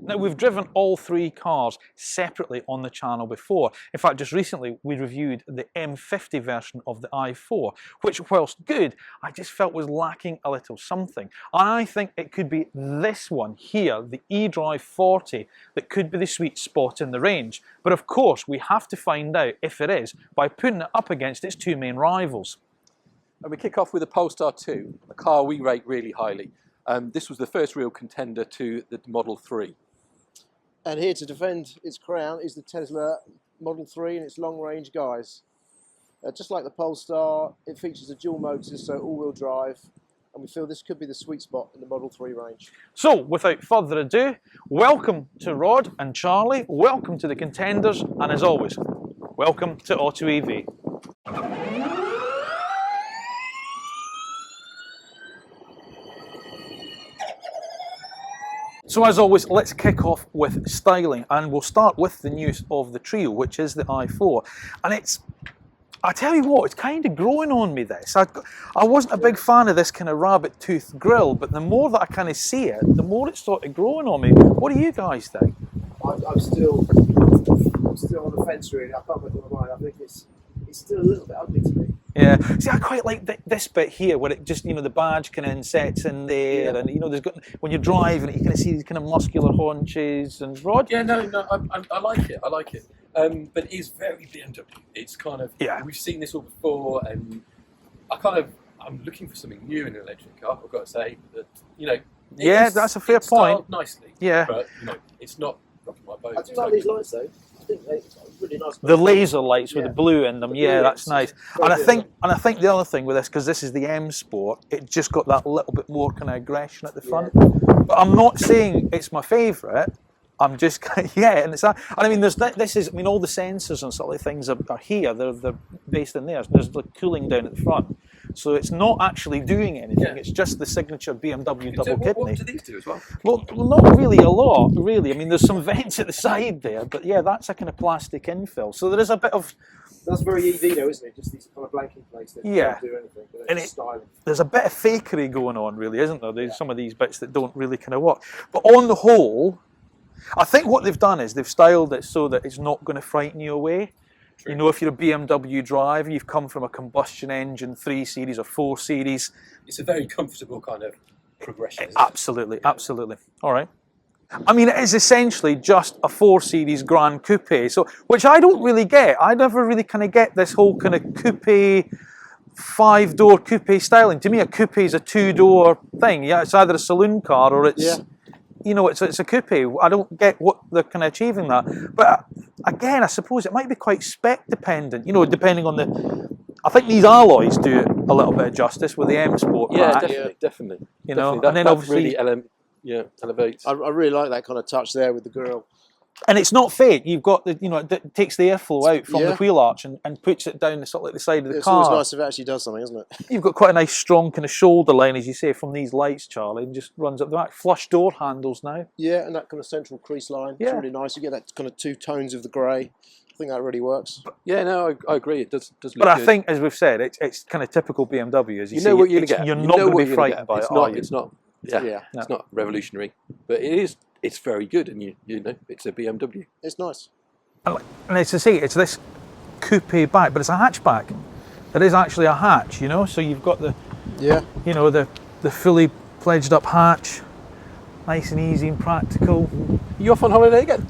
Now, we've driven all three cars separately on the channel before. In fact, just recently we reviewed the M50 version of the i4, which, whilst good, I just felt was lacking a little something. And I think it could be this one here, the eDrive 40, that could be the sweet spot in the range. But of course, we have to find out if it is by putting it up against its two main rivals. And we kick off with the Polestar 2, a car we rate really highly. This was the first real contender to the Model 3. And here to defend its crown is the Tesla Model 3 and its long-range guys. Just like the Polestar, it features a dual motor, so all-wheel drive, and we feel this could be the sweet spot in the Model 3 range. So, without further ado, welcome to Rod and Charlie, welcome to the contenders, and as always, welcome to AutoEV. So as always, let's kick off with styling, and we'll start with the news of the trio, which is the i4. And I tell you what, it's kind of growing on me, this. I wasn't a big fan of this kind of rabbit tooth grille, but the more that I kind of see it, the more it's sort of growing on me. What do you guys think? I'm still on the fence, really. I can't make up my mind. I think it's still a little bit ugly to me. Yeah, see, I quite like this bit here where it just, you know, the badge kind of insets in there, yeah. And you know, when you're driving it, you kind of see these kind of muscular haunches and Rod. Yeah, no, I like it. I like it. But it is very BMW. It's kind of, yeah. We've seen this all before, and I'm looking for something new in an electric car. I've got to say that, you know. Yeah, that's a fair point. Nicely. Yeah. But you know, it's not rocking my boat. I do like these lights though. I think they're really nice. The laser lights with the blue in them, yeah, that's nice. And I think the other thing with this, because this is the M Sport, it just got that little bit more kind of aggression at the front. But I'm not saying it's my favourite. I'm just and it's that. And I mean, all the sensors and sort of things are here. They're based in there. There's the cooling down at the front. So it's not actually doing anything. Yeah. It's just the signature BMW double kidney. What do these do as well? Well, not really a lot, really. I mean, there's some vents at the side there, but yeah, that's a kind of plastic infill. So there is a bit of... That's very EV though, isn't it? Just these kind of blanking plates that don't do anything, but they're just styling. There's a bit of fakery going on, really, isn't there? There's some of these bits that don't really kind of work. But on the whole, I think what they've done is they've styled it so that it's not going to frighten you away. True. You know, if you're a BMW driver, you've come from a combustion engine 3 Series or 4 Series. It's a very comfortable kind of progression, isn't absolutely, it? Absolutely. All right. I mean, it is essentially just a 4 Series Grand Coupe, so which I don't really get. I never really kind of get this whole kind of coupe, 5-door coupe styling. To me, a coupe is a 2-door thing. Yeah, it's either a saloon car or it's... Yeah. You know, it's a coupe. I don't get what they're kind of achieving that. But again, I suppose it might be quite spec dependent. You know, depending on the. I think these alloys do a little bit of justice with the M Sport. Yeah, definitely. You know, that, and then obviously really elevates. I really like that kind of touch there with the grille. And it's not fake. You've got the, you know, it takes the airflow out from the wheel arch and puts it down the sort of like the side of the car. It's always nice if it actually does something, isn't it? You've got quite a nice strong kind of shoulder line, as you say, from these lights, Charlie, and just runs up the back. Flush door handles now. Yeah, and that kind of central crease line. Yeah. It's really nice. You get that kind of 2 tones of the grey. I think that really works. Yeah, no, I agree. It does look But I good. think, as we've said, it's kind of typical BMW. As you know what you're going to get. You're not going to be frightened by it. It's not. Yeah, it's not revolutionary, but it is. It's very good, and you know, it's a BMW. It's nice. And it's to say, it's this coupe back, but it's a hatchback. It is actually a hatch, you know. So you've got the, you know, the fully pledged up hatch, nice and easy and practical. You off on holiday again?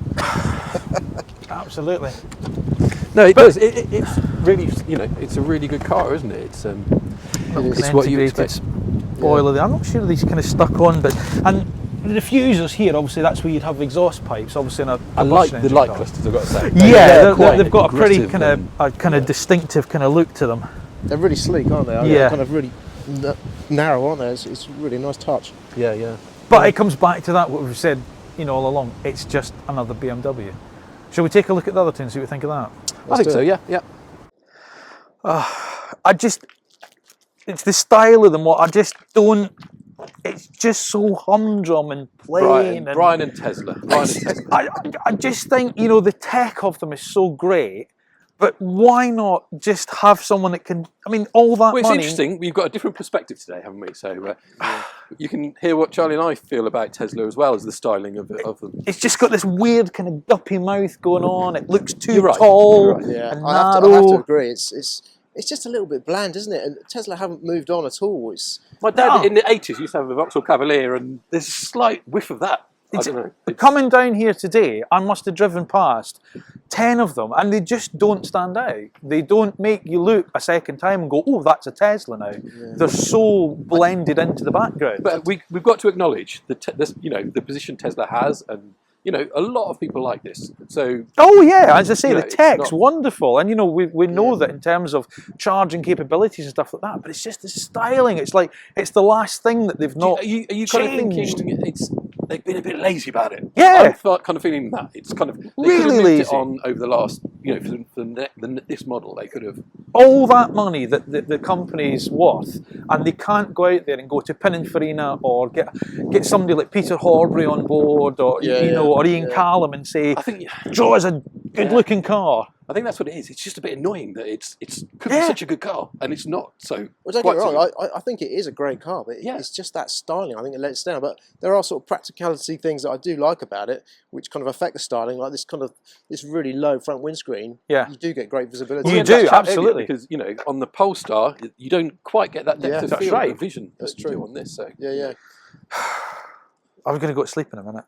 Absolutely. No, it does. It's really, you know, it's a really good car, isn't it? It's what you expect. Boiler there. I'm not sure these kind of stuck on, but the diffusers here, obviously, that's where you'd have exhaust pipes. Obviously, in a I like the light clusters, I've got to say. Yeah, they've got a pretty kind of distinctive kind of look to them. They're really sleek, aren't they? They're kind of really narrow, aren't they? It's really a nice touch. Yeah. But it comes back to that what we've said, you know, all along. It's just another BMW. Shall we take a look at the other two and see what we think of that? I think so. Yeah. It's the style of them. What I just don't. It's just so humdrum and plain. Bryan and Tesla. I just think, you know, the tech of them is so great, But why not just have someone that can? I mean, all that Well, it's money. interesting. We've got a different perspective today, haven't we? So you can hear what Charlie and I feel about Tesla as well as the styling of them. It's just got this weird kind of guppy mouth going on. It looks too You're right, tall you're right. Yeah, and I have narrow. to agree. It's just a little bit bland, isn't it? And Tesla haven't moved on at all. My dad No. in the 80s used to have a Vauxhall Cavalier, and there's a slight whiff of that. I don't know. Coming down here today, I must have driven past 10 of them, and they just don't stand out. They don't make you look a second time and go, oh, that's a Tesla now. Yeah. They're so blended into the background. But we've got to acknowledge the position Tesla has, and a lot of people like this. So oh yeah, as I say, the it's tech's not- wonderful, and we know that in terms of charging capabilities and stuff like that. But it's just the styling. It's like it's the last thing that they've not are you kind of changed. thinking they've been a bit lazy about it? Yeah. I'm kind of feeling that it's kind of they Really could have moved lazy. it on over the last this model they could have. All that money that the company's worth, and they can't go out there and go to Pininfarina or get somebody like Peter Horbury on board, or or Ian Callum and say, I think Joe is a good-looking car. I think that's what it is. It's just a bit annoying that it could be such a good car and it's not. So Well, don't get me wrong, I think it is a great car, but Yeah. it's just that styling. I think it lets it down. But there are sort of practicality things that I do like about it, which kind of affect the styling, like this really low front windscreen. Yeah. You do get great visibility. You Yeah, do, that's chat absolutely. Because on the Polestar you don't quite get that depth Yeah, of that's field right. of vision That's that you do true. on this. So Yeah. I was going to go to sleep in a minute.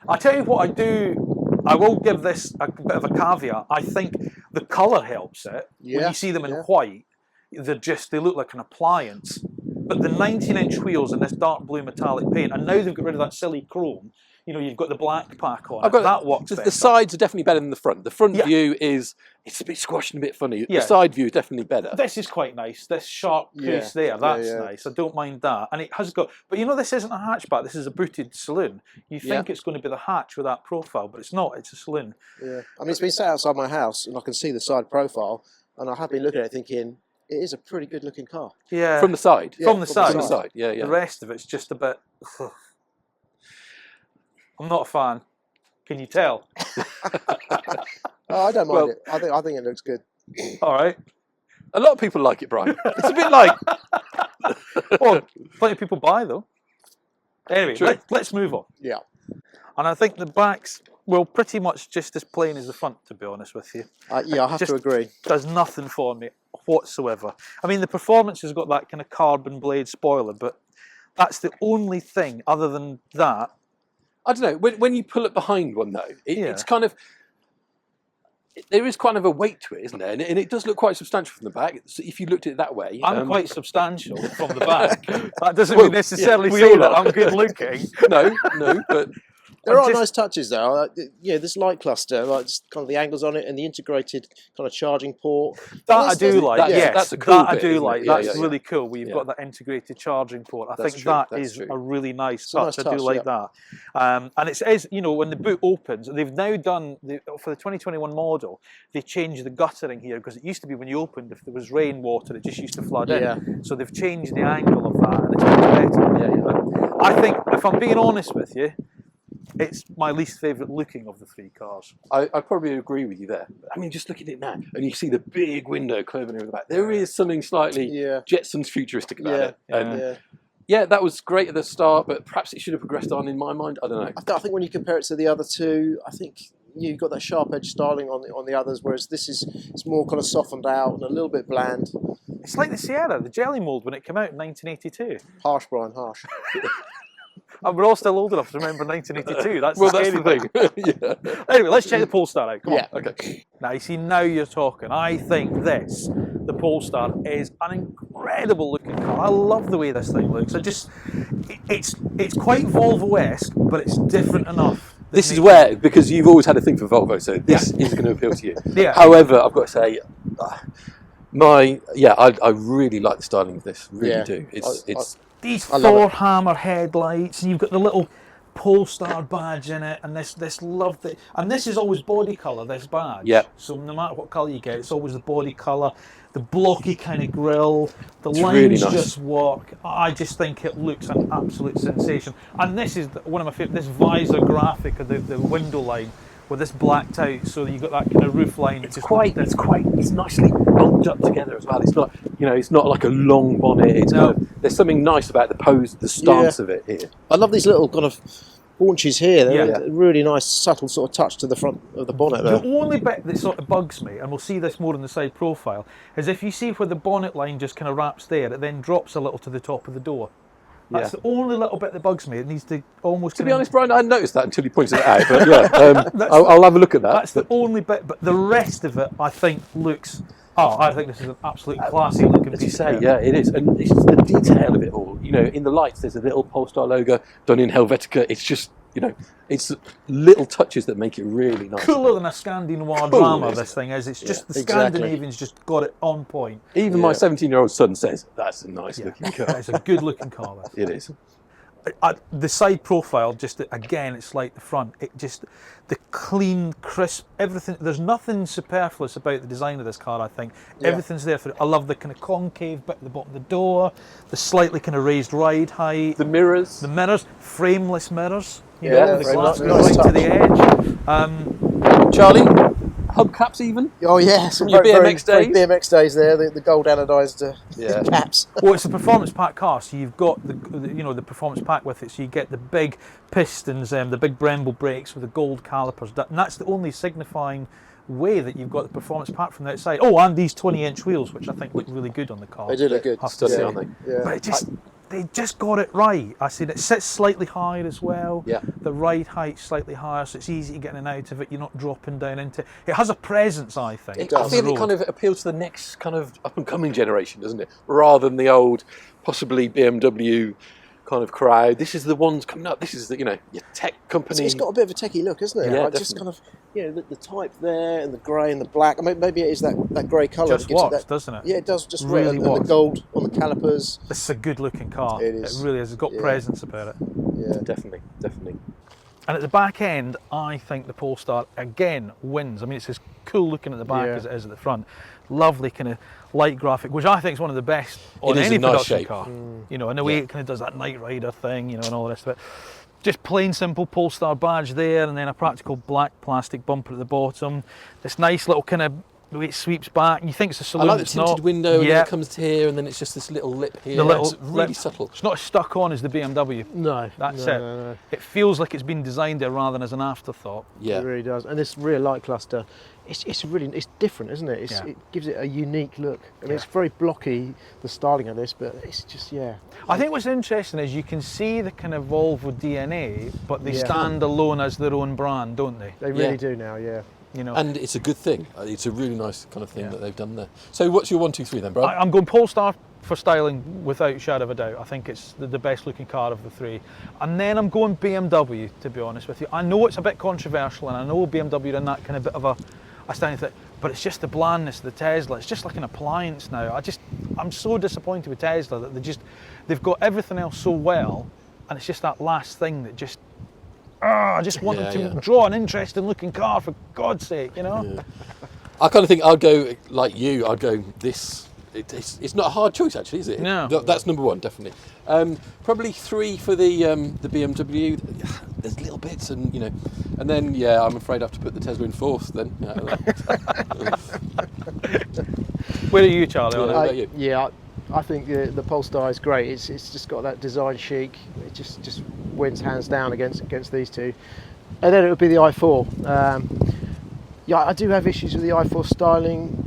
I'll tell you what I do. I will give this a bit of a caveat. I think the colour helps it. When Yeah, you see them in yeah. white, they look like an appliance. But the 19-inch wheels and this dark blue metallic paint, and now they've got rid of that silly chrome. You've got the black pack on. That works. The sides are definitely better than the front. The front view it's a bit squashed and a bit funny. Yeah. The side view is definitely better. This is quite nice. This sharp piece there, that's nice. I don't mind that. And it has got, but this isn't a hatchback. This is a booted saloon. You think it's going to be the hatch with that profile, but it's not. It's a saloon. Yeah. I mean, it's been sat outside my house, and I can see the side profile, and I have been looking at it thinking, it is a pretty good looking car. Yeah. From the side. From the side. From the side. Yeah. The rest of it's just a bit. I'm not a fan. Can you tell? Oh, I don't mind it. I think it looks good. All right. A lot of people like it, Brian. It's a bit like. Well, plenty of people buy though. Anyway, let's move on. Yeah. And I think the back's pretty much just as plain as the front, to be honest with you. Yeah, I have to agree. Does nothing for me whatsoever. I mean, the performance has got that kind of carbon blade spoiler, but that's the only thing other than that. I don't know. When you pull it behind one though, it's kind of. There is kind of a weight to it, isn't there? And it does look quite substantial from the back. So if you looked at it that way, I'm quite substantial from the back. That doesn't mean necessarily we say all that are. I'm good looking. No, but There are nice touches though. This light cluster, like just kind of the angles on it, and the integrated kind of charging port. That I do like. Yes, that's a cool that I bit, do isn't it? like. Yeah, That's yeah, really cool. Where you've got that integrated charging port. I That's think true, that that's is true. a really nice It's a nice touch. I do touch, like that. And it is, when the boot opens, they've now done for the 2021 model. They changed the guttering here because it used to be when you opened, if there was rainwater, it just used to flood in. So they've changed the angle of that, and it's much better. But I think, if I'm being honest with you, it's my least favourite looking of the three cars. I probably agree with you there. I mean, just look at it now, and you see the big window curving over the back. There is something slightly Jetsons futuristic about it. And that was great at the start, but perhaps it should have progressed on in my mind. I don't know. I think when you compare it to the other two, I think you've got that sharp edge styling on the others, whereas it's more kind of softened out and a little bit bland. It's like the Sierra, the jelly mould, when it came out in 1982. Harsh, Brian, harsh. And we're all still old enough to remember 1982. That's That's the thing. Anyway, let's check the Polestar out. Come on. Okay. Now, you see, now you're talking. I think the Polestar, is an incredible looking car. I love the way this thing looks. It's quite Volvo-esque, but it's different enough. This is where, because you've always had a thing for Volvo, so this is going to appeal to you. Yeah. However, I've got to say, I really like the styling of this. Really do. It's these four hammer headlights, and you've got the little Polestar badge in it, and this lovely, and this is always body colour, this badge. Yeah. So no matter what colour you get, it's always the body colour, the blocky kind of grille, the lines really nice. just work. I just think it looks an absolute sensation. And this is one of my favourite, this visor graphic of the window line. with this blacked out, so that you've got that kind of roof line. It's nicely bumped up together as well. It's not, it's not like a long bonnet. It's there's something nice about the stance of it here. I love these little kind of haunches here. They're Yeah. a really nice, subtle sort of touch to the front of the bonnet there. The only bit that sort of bugs me, and we'll see this more in the side profile, is if you see where the bonnet line just kind of wraps there, it then drops a little to the top of the door. That's the only little bit that bugs me. It needs to almost... To be honest, Brian, I hadn't noticed that until you pointed it out. But yeah, I'll have a look at that. That's the only bit, but the rest of it, I think, looks... Oh, I think this is an absolute classy looking As you piece say, of kit. yeah, it is. And it's the detail of it all. In the lights, there's a little Polestar logo done in Helvetica. It's just, it's little touches that make it really nice. Cooler than a Scandi Noir drama, this thing is. It's just the exactly. Scandinavians just got it on point. Even my 17-year-old son says, that's a nice looking car. It's a good looking car. It is. The side profile, just again, it's like the front. It just, the clean, crisp, everything. There's nothing superfluous about the design of this car, I think. Everything's there for it. I love the kind of concave bit at the bottom of the door, the slightly kind of raised ride height. The mirrors. The mirrors, frameless mirrors. Yeah, the very glass nice goes right to touch. the edge. Charlie, hubcaps even. Oh yeah, some your very BMX days? BMX days there, the gold anodized caps. Well, it's a performance pack car, so you've got the performance pack with it. So you get the big pistons, the big Brembo brakes with the gold calipers, and that's the only signifying way that you've got the performance pack from the outside. Oh, and these 20-inch wheels, which I think look really good on the car. They do look good. Have to say. aren't they? Yeah. But they just got it right. I said it sits slightly higher as well. Yeah. The ride height's slightly higher, so it's easy to get in and out of it. You're not dropping down into it. It has a presence, I think. It I does. feel it kind of appeals to the next kind of up-and-coming generation, doesn't it? Rather than the old, possibly BMW kind of crowd. This is the ones coming up. This is the, your tech company. It's got a bit of a techie look, isn't it? Yeah, like just kind of, the type there and the grey and the black. I mean, maybe it is that grey colour. Just that gives it works, that, doesn't it? Yeah, it does. Just Really and the works. gold on the calipers. This is a good looking car. It is. It really is. It's got presence about it. Yeah. Definitely. And at the back end, I think the Polestar again wins. I mean, it's as cool looking at the back as it is at the front. Lovely kind of light graphic, which I think is one of the best on It is any a nice production shape. car. And the way it kind of does that Knight Rider thing, and all the rest of it. Just plain simple Polestar badge there, and then a practical black plastic bumper at the bottom. This nice little kind of, the way it sweeps back, and you think it's a saloon. I like the it's tinted not. window, and then it comes here, and then it's just this little lip here. The little it's really lip. subtle. It's not as stuck on as the BMW. No, That's no, it. No. It feels like it's been designed there rather than as an afterthought. Yeah. It really does. And this rear light cluster, it's different, isn't it? It gives it a unique look. I mean, it's very blocky, the styling of this, but it's just, I think what's interesting is you can see the kind of Volvo DNA, but they stand alone as their own brand, don't they? They really do now, yeah. And it's a good thing. It's a really nice kind of thing that they've done there. So what's your 1, 2, 3 then, Brian? I'm going Polestar for styling without a shadow of a doubt. I think it's the best looking car of the three. And then I'm going BMW, to be honest with you. I know it's a bit controversial, and I know BMW are in that kind of bit of a standing thing, but it's just the blandness of the Tesla. It's just like an appliance now. I'm so disappointed with Tesla that they've got everything else so well, and it's just that last thing that just, I just want them to draw an interesting looking car, for God's sake, Yeah. I kind of think I'd go like you. I'd go this. It's not a hard choice, actually, is it? No. That's number 1, definitely. Probably 3 for the BMW. There's little bits, and and then I'm afraid I have to put the Tesla in 4th. Then. Where are you, Charlie? What about you? I think the Polestar is great. It's just got that design chic. It just wins hands down against these two. And then it would be the i4. I do have issues with the i4 styling.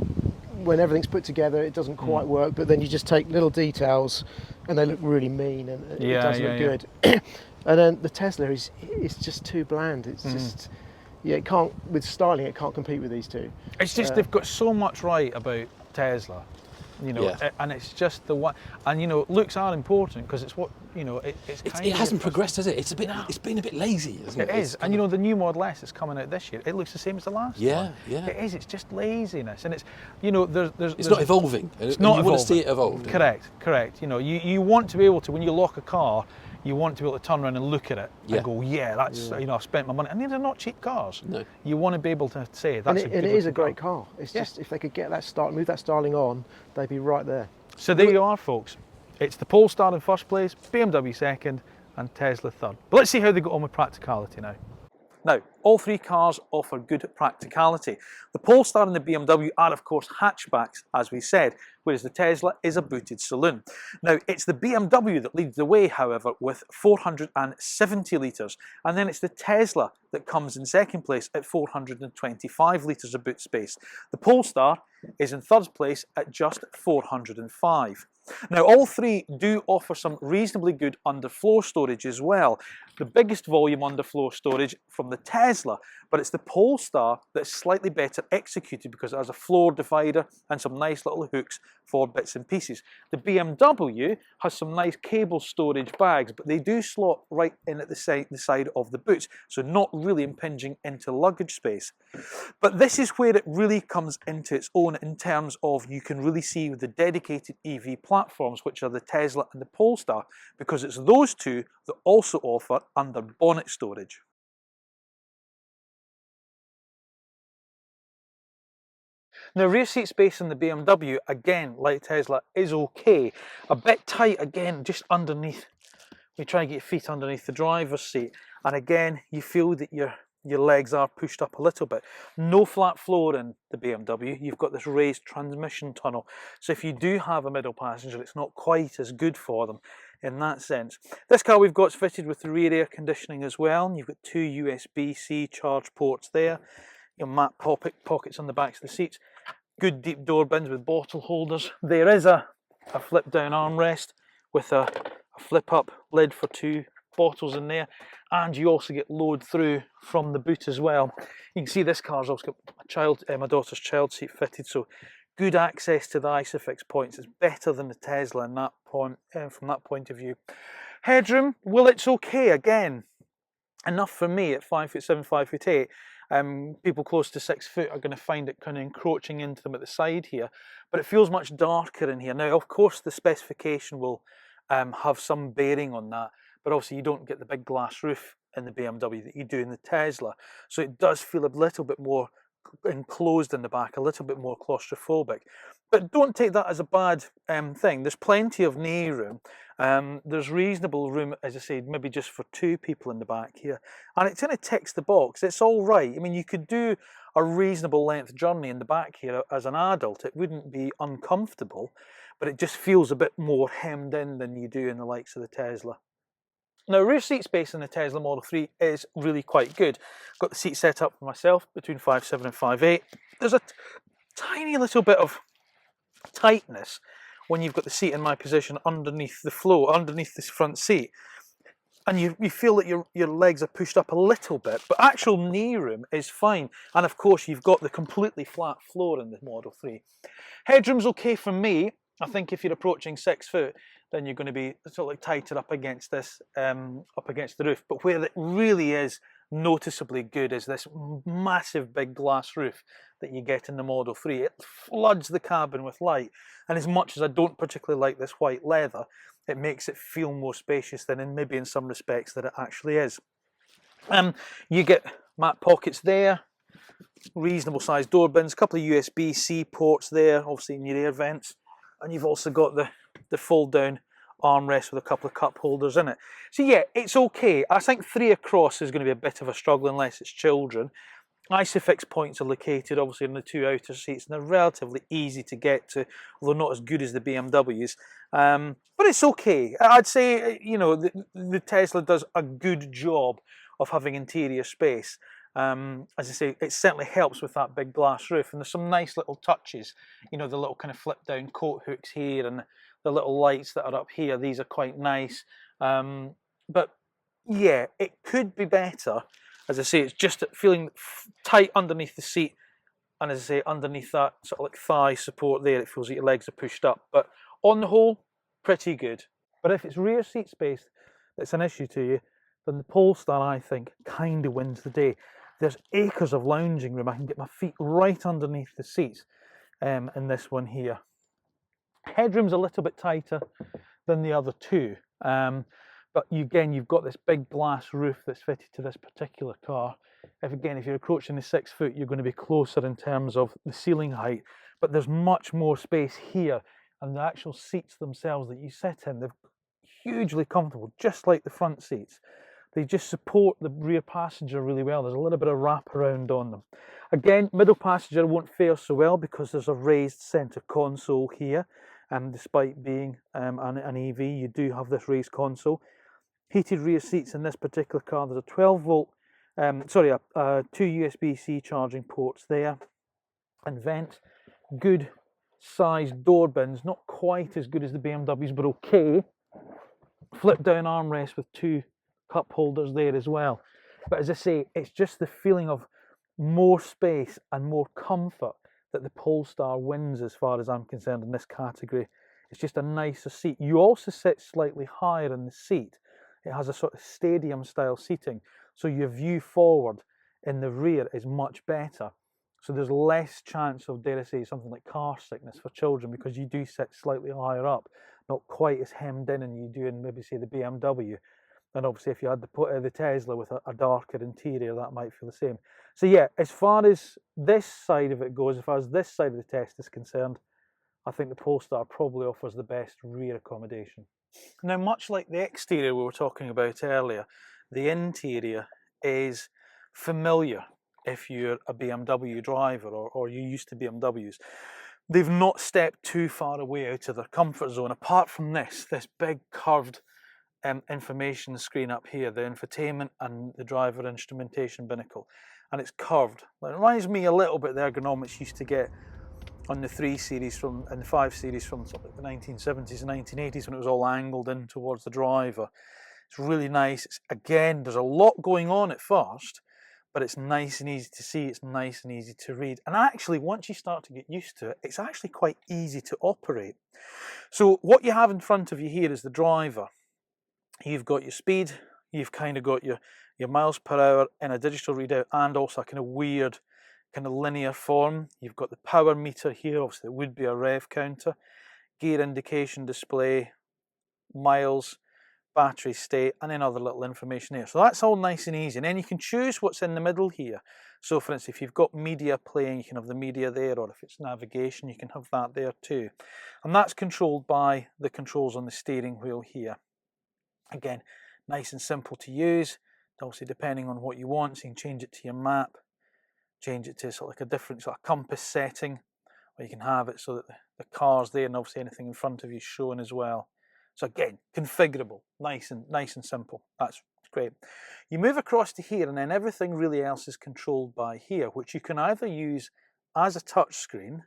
When everything's put together, it doesn't quite work. But then you just take little details, and they look really mean, and it does look good. And then the Tesla is just too bland. It's just it can't, with styling, it can't compete with these two. It's just they've got so much right about Tesla. And it's just the one, and looks are important because it's what it's kind it hasn't progressed, has it? It's been a bit lazy, isn't it? It is, and the new Model S that's coming out this year, it looks the same as the last one. Yeah. It is. It's just laziness, and it's it's not evolving. It's not you evolving. want to see it evolve. Correct. You want to be able to, when you lock a car, you want to be able to turn around and look at it and go, that's I've spent my money. And these are not cheap cars. No. You want to be able to say that's and it is a great car. It's just, if they could get that move that styling on, they'd be right there. So there you are, folks. It's the Polestar in first place, BMW second, and Tesla third. But let's see how they got on with practicality now. Now, all three cars offer good practicality. The Polestar and the BMW are, of course, hatchbacks, as we said, whereas the Tesla is a booted saloon. Now, it's the BMW that leads the way, however, with 470 litres, and then it's the Tesla that comes in second place at 425 litres of boot space. The Polestar is in third place at just 405. Now, all three do offer some reasonably good underfloor storage as well. The biggest volume underfloor storage from the Tesla, but it's the Polestar that's slightly better executed because it has a floor divider and some nice little hooks for bits and pieces. The BMW has some nice cable storage bags, but they do slot right in at the side of the boots, so not really impinging into luggage space. But this is where it really comes into its own in terms of you can really see the dedicated EV platforms, which are the Tesla and the Polestar, because it's those two that also offer under bonnet storage. Now, rear seat space in the BMW, again, like Tesla, is okay. A bit tight, again, just underneath. We try and get your feet underneath the driver's seat, and again, you feel that your legs are pushed up a little bit. No flat floor in the BMW. You've got this raised transmission tunnel. So if you do have a middle passenger, it's not quite as good for them in that sense. This car we've got is fitted with the rear air conditioning as well. And you've got two USB-C charge ports there. Your mat pockets on the backs of the seats. Good deep door bins with bottle holders. There is a flip down armrest with a flip up lid for two bottles in there, and you also get load through from the boot as well. You can see this car's also got my daughter's child seat fitted, so good access to the ISOFIX points. It's better than the Tesla in that point, from that point of view. Headroom, well, it's okay. Again, enough for me at 5'7", 5'8". People close to 6 foot are going to find it kind of encroaching into them at the side here, but it feels much darker in here. Now, of course, the specification will have some bearing on that, but obviously you don't get the big glass roof in the BMW that you do in the Tesla, so it does feel a little bit more enclosed in the back, a little bit more claustrophobic. But don't take that as a bad thing. There's plenty of knee room. There's reasonable room, as I said, maybe just for two people in the back here, and it kind of ticks the box. It's all right. I mean, you could do a reasonable length journey in the back here as an adult. It wouldn't be uncomfortable, but it just feels a bit more hemmed in than you do in the likes of the Tesla. Now, rear seat space in the Tesla Model 3 is really quite good. Got the seat set up for myself between 5'7" and 5'8". There's a tiny little bit of tightness when you've got the seat in my position underneath the floor, underneath this front seat. And you feel that your legs are pushed up a little bit, but actual knee room is fine. And of course, you've got the completely flat floor in the Model 3. Headroom's okay for me. I think if you're approaching 6 foot, then you're going to be sort of like tighter up against this, up against the roof. But where it really is noticeably good is this massive big glass roof that you get in the Model 3. It floods the cabin with light, and as much as I don't particularly like this white leather, it makes it feel more spacious than maybe in some respects that it actually is. You get mat pockets there, reasonable sized door bins, a couple of USB-C ports there, obviously in your air vents, and you've also got the fold down armrest with a couple of cup holders in it. So yeah, it's okay. I think 3 across is going to be a bit of a struggle unless it's children. ISOFIX points are located obviously in the 2 outer seats, and they're relatively easy to get to, although not as good as the BMWs. But it's okay. I'd say, you know, the Tesla does a good job of having interior space. As I say, it certainly helps with that big glass roof, and there's some nice little touches, you know, the little kind of flip down coat hooks here and the little lights that are up here. These are quite nice, but yeah, it could be better. As I say, it's just feeling tight underneath the seat, and as I say, underneath that sort of like thigh support there, it feels like your legs are pushed up, but on the whole, pretty good. But if it's rear seat space that's an issue to you, then the Polestar, I think, kind of wins the day. There's acres of lounging room. I can get my feet right underneath the seats in this one here. Headroom's a little bit tighter than the other two, but again, you've got this big glass roof that's fitted to this particular car. If you're approaching the 6 foot, you're going to be closer in terms of the ceiling height, but there's much more space here, and the actual seats themselves that you sit in, they're hugely comfortable, just like the front seats. They just support the rear passenger really well. There's a little bit of wraparound on them. Again, middle passenger won't fare so well because there's a raised centre console here. Despite being an EV, you do have this raised console. Heated rear seats in this particular car. There's a 12 volt, two USB-C charging ports there, and vents. Good sized door bins, not quite as good as the BMWs, but okay. Flip down armrest with 2 cup holders there as well. But as I say, it's just the feeling of more space and more comfort that the Polestar wins as far as I'm concerned in this category. It's just a nicer seat. You also sit slightly higher in the seat. It has a sort of stadium style seating, so your view forward in the rear is much better. So there's less chance of, dare I say, something like car sickness for children, because you do sit slightly higher up, not quite as hemmed in as you do in maybe say the BMW. And obviously if you had the Tesla with a darker interior, that might feel the same. So yeah, as far as this side of it goes, as far as this side of the test is concerned, I think the Polestar probably offers the best rear accommodation. Now, much like the exterior we were talking about earlier, the interior is familiar if you're a BMW driver or you're used to BMWs. They've not stepped too far away out of their comfort zone, apart from this big curved information screen up here, the infotainment and the driver instrumentation binnacle, and it's curved. It reminds me a little bit of the ergonomics you used to get on the 3 Series and the 5 Series from sort of the 1970s and 1980s, when it was all angled in towards the driver. It's really nice. Again, there's a lot going on at first, but it's nice and easy to see, it's nice and easy to read. And actually, once you start to get used to it, it's actually quite easy to operate. So what you have in front of you here is the driver. You've got your speed, you've kind of got your miles per hour in a digital readout, and also a kind of weird kind of linear form. You've got the power meter here, obviously it would be a rev counter, gear indication display, miles, battery state, and then other little information here. So that's all nice and easy. And then you can choose what's in the middle here. So for instance, if you've got media playing, you can have the media there, or if it's navigation, you can have that there too. And that's controlled by the controls on the steering wheel here. Again, nice and simple to use. Obviously, depending on what you want, so you can change it to your map, change it to sort of like a different sort of compass setting, or you can have it so that the car's there and obviously anything in front of you is shown as well. So again, configurable, nice and simple. That's great. You move across to here, and then everything really else is controlled by here, which you can either use as a touch screen,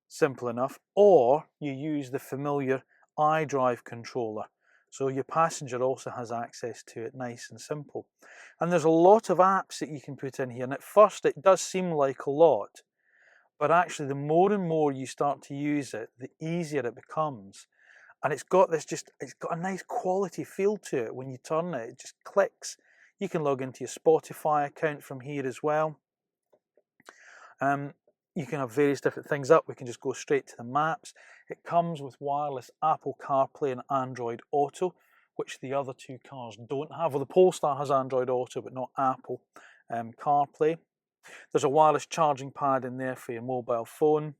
simple enough, or you use the familiar eDrive controller. So your passenger also has access to it, nice and simple. And there's a lot of apps that you can put in here. And at first it does seem like a lot, but actually the more and more you start to use it, the easier it becomes. And it's got a nice quality feel to it when you turn it. It just clicks. You can log into your Spotify account from here as well. You can have various different things up. We can just go straight to the maps. It comes with wireless Apple CarPlay and Android Auto, which the other 2 cars don't have. Well, the Polestar has Android Auto, but not Apple CarPlay. There's a wireless charging pad in there for your mobile phone.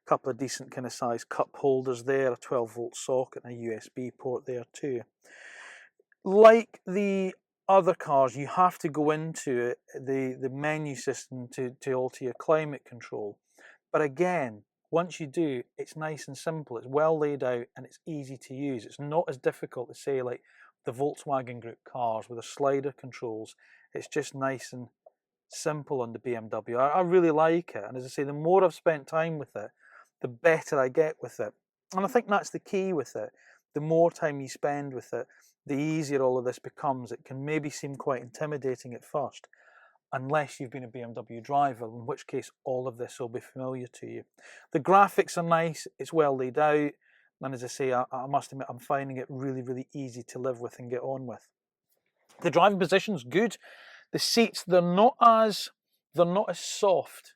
A couple of decent kind of size cup holders there, a 12 volt socket and a USB port there too. Like the other cars, you have to go into the menu system to alter your climate control. But again, once you do, it's nice and simple. It's well laid out and it's easy to use. It's not as difficult to say like the Volkswagen Group cars with the slider controls. It's just nice and simple on the BMW. I really like it. And as I say, the more I've spent time with it, the better I get with it. And I think that's the key with it. The more time you spend with it, the easier all of this becomes. It can maybe seem quite intimidating at first, unless you've been a BMW driver, in which case all of this will be familiar to you. The graphics are nice, it's well laid out, and as I say, I must admit, I'm finding it really, really easy to live with and get on with. The driving position's good. The seats, they're not as soft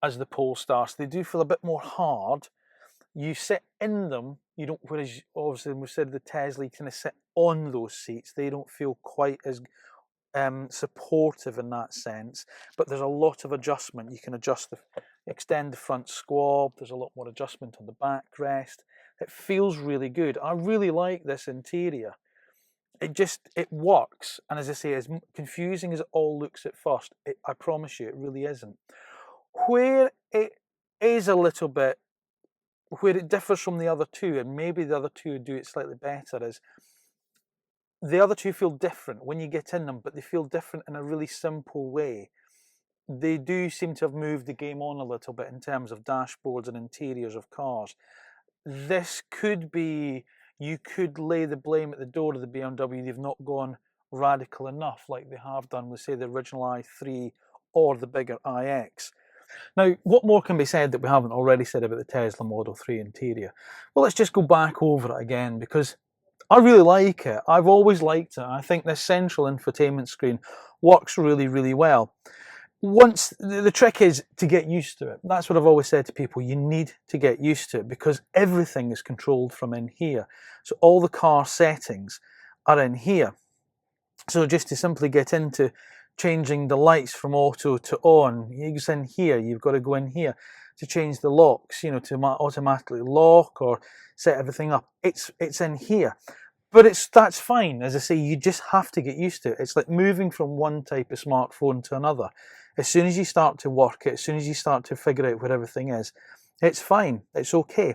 as the Polestar, so they do feel a bit more hard. You sit in them, you don't, whereas obviously we've said the Tesla, you kind of sit on those seats, they don't feel quite as supportive in that sense, but there's a lot of adjustment. You can extend the front squab, there's a lot more adjustment on the backrest. It feels really good. I really like this interior. it works. And as I say, as confusing as it all looks at first, I promise you, it really isn't. Where it is a little bit, where it differs from the other two, and maybe the other two do it slightly better, is the other two feel different when you get in them, but they feel different in a really simple way. They do seem to have moved the game on a little bit in terms of dashboards and interiors of cars. This could be, you could lay the blame at the door of the BMW. They've not gone radical enough like they have done with, say, the original i3 or the bigger iX. Now, what more can be said that we haven't already said about the Tesla Model 3 interior? Well, let's just go back over it again, because I really like it. I've always liked it. I think this central infotainment screen works really, really well. Once the trick is to get used to it. That's what I've always said to people. You need to get used to it, because everything is controlled from in here. So all the car settings are in here. So just to simply get into changing the lights from auto to on, it's in here. You've got to go in here to change the locks, you know, to automatically lock or set everything up. It's in here. But that's fine. As I say, you just have to get used to it. It's like moving from one type of smartphone to another. As soon as you start to work it, as soon as you start to figure out where everything is, it's fine. It's okay.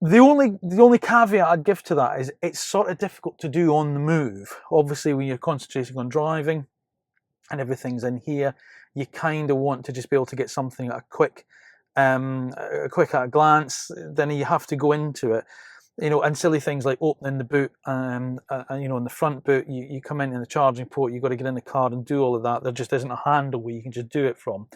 The only caveat I'd give to that is it's sort of difficult to do on the move. Obviously, when you're concentrating on driving and everything's in here, you kind of want to just be able to get something at a quick at a glance. Then you have to go into it. You know, and silly things like opening the boot, and you know, in the front boot, you come in the charging port, you've got to get in the car and do all of that. There just isn't a handle where you can just do it from.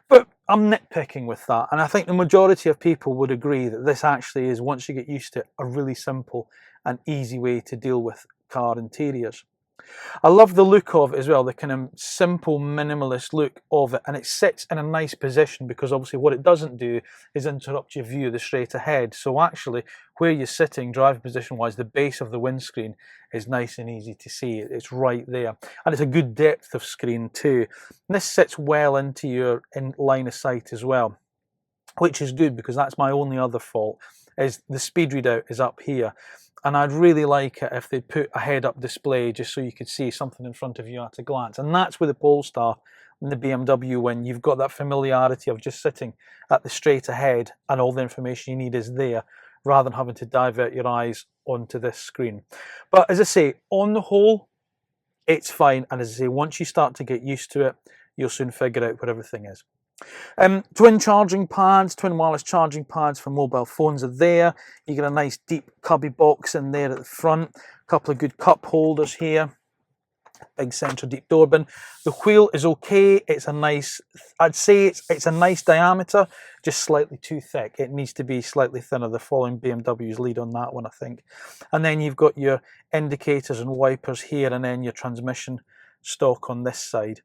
But I'm nitpicking with that, and I think the majority of people would agree that this actually is, once you get used to it, a really simple and easy way to deal with car interiors. I love the look of it as well, the kind of simple minimalist look of it, and it sits in a nice position, because obviously what it doesn't do is interrupt your view of the straight ahead. So actually where you're sitting driving position wise, the base of the windscreen is nice and easy to see. It's right there, and it's a good depth of screen too. And this sits well into your line of sight as well, which is good, because that's my only other fault, is the speed readout is up here. And I'd really like it if they put a head-up display just so you could see something in front of you at a glance. And that's where the Polestar and the BMW win. You've got that familiarity of just sitting at the straight ahead, and all the information you need is there, rather than having to divert your eyes onto this screen. But as I say, on the whole, it's fine. And as I say, once you start to get used to it, you'll soon figure out where everything is. Twin charging pads, twin wireless charging pads for mobile phones are there. You get a nice deep cubby box in there at the front, a couple of good cup holders here, big central deep door bin. The wheel is okay. It's a nice, I'd say it's a nice diameter, just slightly too thick. It needs to be slightly thinner. They're following BMW's lead on that one, I think. And then you've got your indicators and wipers here, and then your transmission stock on this side.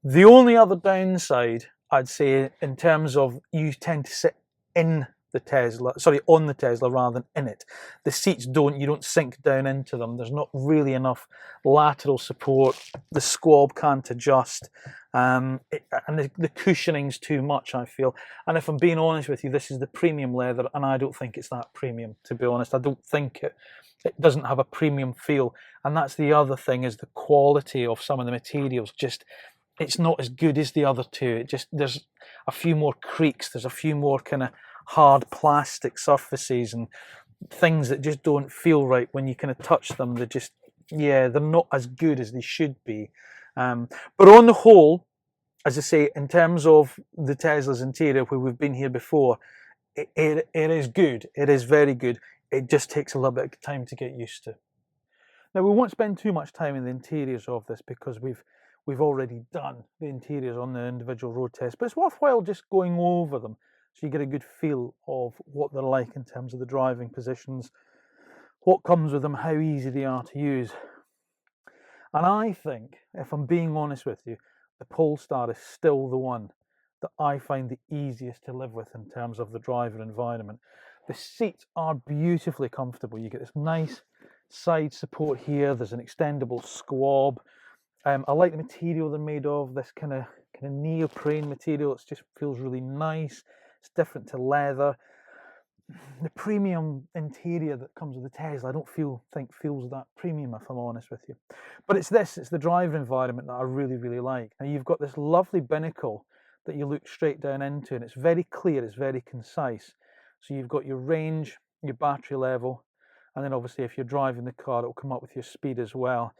The only other downside, I'd say, in terms of, you tend to sit in the Tesla, on the Tesla rather than in it. The seats you don't sink down into them. There's not really enough lateral support. The squab can't adjust, and the cushioning's too much, I feel. And if I'm being honest with you, this is the premium leather, and I don't think it's that premium, to be honest. I don't think it doesn't have a premium feel. And that's the other thing, is the quality of some of the materials. Just, it's not as good as the other two. There's a few more creaks, there's a few more kind of hard plastic surfaces and things that just don't feel right when you kind of touch them. They're not as good as they should be. But on the whole, as I say, in terms of the Tesla's interior, where we've been here before, it is good. It is very good. It just takes a little bit of time to get used to. Now, we won't spend too much time in the interiors of this, because we've already done the interiors on the individual road tests, but it's worthwhile just going over them so you get a good feel of what they're like in terms of the driving positions, what comes with them, how easy they are to use. And I think, if I'm being honest with you, the Polestar is still the one that I find the easiest to live with in terms of the driver environment. The seats are beautifully comfortable. You get this nice side support here. There's an extendable squab. I like the material they're made of, this kind of neoprene material. It just feels really nice. It's different to leather. the premium interior that comes with the Tesla, I don't think feels that premium, if I'm honest with you. But it's the driver environment that I really, really like. Now you've got this lovely binnacle that you look straight down into, and it's very clear, it's very concise. So you've got your range, your battery level, and then obviously if you're driving the car, it'll come up with your speed as well.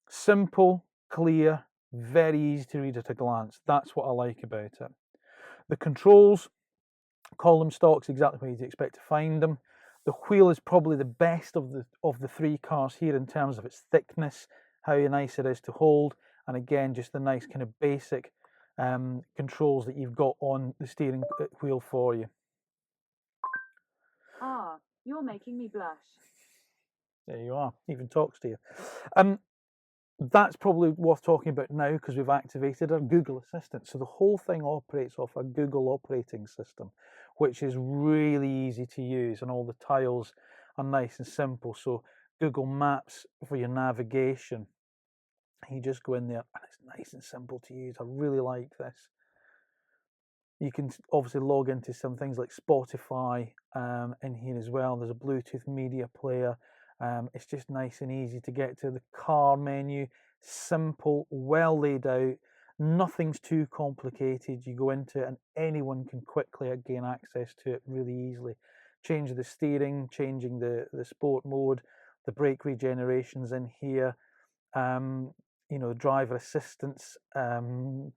Simple, clear, very easy to read at a glance. That's what I like about it. The controls, column stocks, exactly where you'd expect to find them. The wheel is probably the best of the three cars here in terms of its thickness, how nice it is to hold, and again, just the nice kind of basic controls that you've got on the steering wheel for you. Ah, you're making me blush. There you are, even talks to you. That's probably worth talking about now because we've activated our Google Assistant. So the whole thing operates off a Google operating system, which is really easy to use, and all the tiles are nice and simple. So Google Maps for your navigation, you just go in there and it's nice and simple to use. I really like this. You can obviously log into some things like Spotify in here as well. There's a Bluetooth media player. It's just nice and easy to get to. The car menu, simple, well laid out. Nothing's too complicated. You go into it and anyone can quickly gain access to it really easily. Change the steering, changing the sport mode, the brake regenerations in here. You know, driver assistance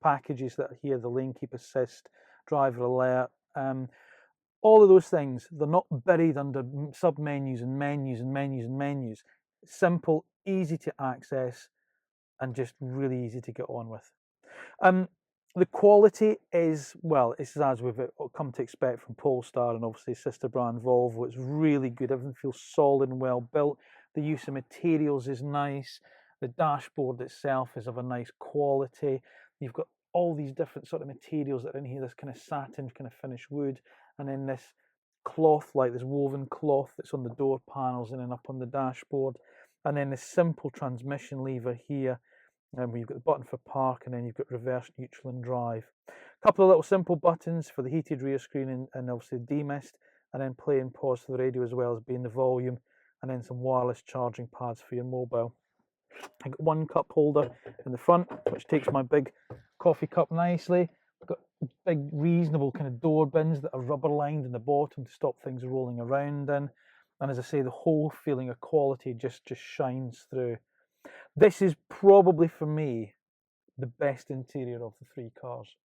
packages that are here, the lane keep assist, driver alert, all of those things, they're not buried under sub-menus and menus and menus and menus. Simple, easy to access, and just really easy to get on with. The quality is, well, it's as we've come to expect from Polestar and obviously sister brand Volvo. It's really good. Everything feels solid and well built. The use of materials is nice. The dashboard itself is of a nice quality. You've got all these different sort of materials that are in here, this kind of satin, kind of finished wood, and then this cloth, like this woven cloth that's on the door panels and then up on the dashboard. And then this simple transmission lever here, and you've got the button for park, and then you've got reverse, neutral and drive. A couple of little simple buttons for the heated rear screen and obviously demist, and then play and pause for the radio as well as being the volume, and then some wireless charging pads for your mobile. I've got one cup holder in the front, which takes my big coffee cup nicely. I've got big, reasonable kind of door bins that are rubber lined in the bottom to stop things rolling around in. And as I say, the whole feeling of quality just shines through. This is probably, for me, the best interior of the three cars.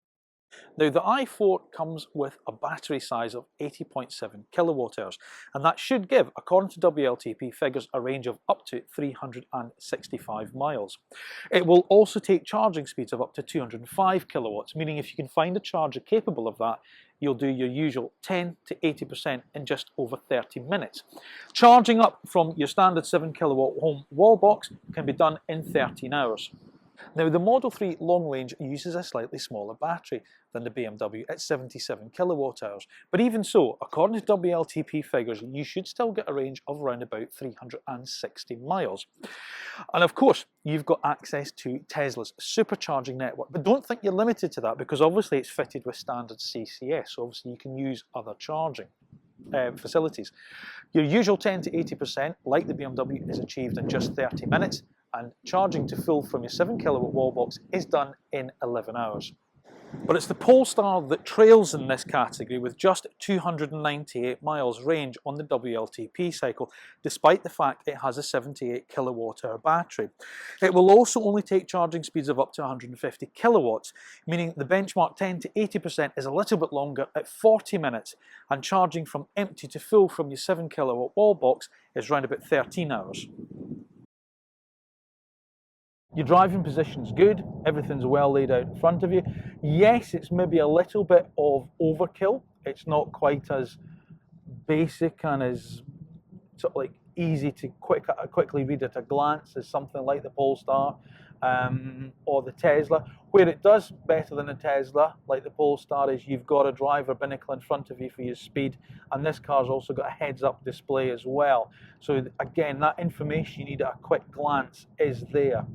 Now, the i4 comes with a battery size of 80.7 kilowatt hours, and that should give, according to WLTP figures, a range of up to 365 miles. It will also take charging speeds of up to 205 kilowatts, meaning if you can find a charger capable of that, you'll do your usual 10 to 80% in just over 30 minutes. Charging up from your standard 7 kilowatt home wall box can be done in 13 hours. Now, the Model 3 long range uses a slightly smaller battery than the BMW at 77 kilowatt hours, but even so, according to WLTP figures, you should still get a range of around about 360 miles. And of course, you've got access to Tesla's supercharging network, but don't think you're limited to that because obviously it's fitted with standard CCS, so obviously you can use other charging facilities. Your usual 10 to 80%, like the BMW, is achieved in just 30 minutes, and charging to full from your 7 kilowatt wall box is done in 11 hours. But it's the Polestar that trails in this category with just 298 miles range on the WLTP cycle, despite the fact it has a 78 kilowatt hour battery. It will also only take charging speeds of up to 150 kilowatts, meaning the benchmark 10 to 80% is a little bit longer at 40 minutes, and charging from empty to full from your 7 kilowatt wall box is around about 13 hours. Your driving position's good, everything's well laid out in front of you. Yes, it's maybe a little bit of overkill. It's not quite as basic and as sort of like easy to quickly read at a glance as something like the Polestar or the Tesla. Where it does better than a Tesla, like the Polestar, is you've got a driver binnacle in front of you for your speed, and this car's also got a heads-up display as well. So again, that information you need at a quick glance is there.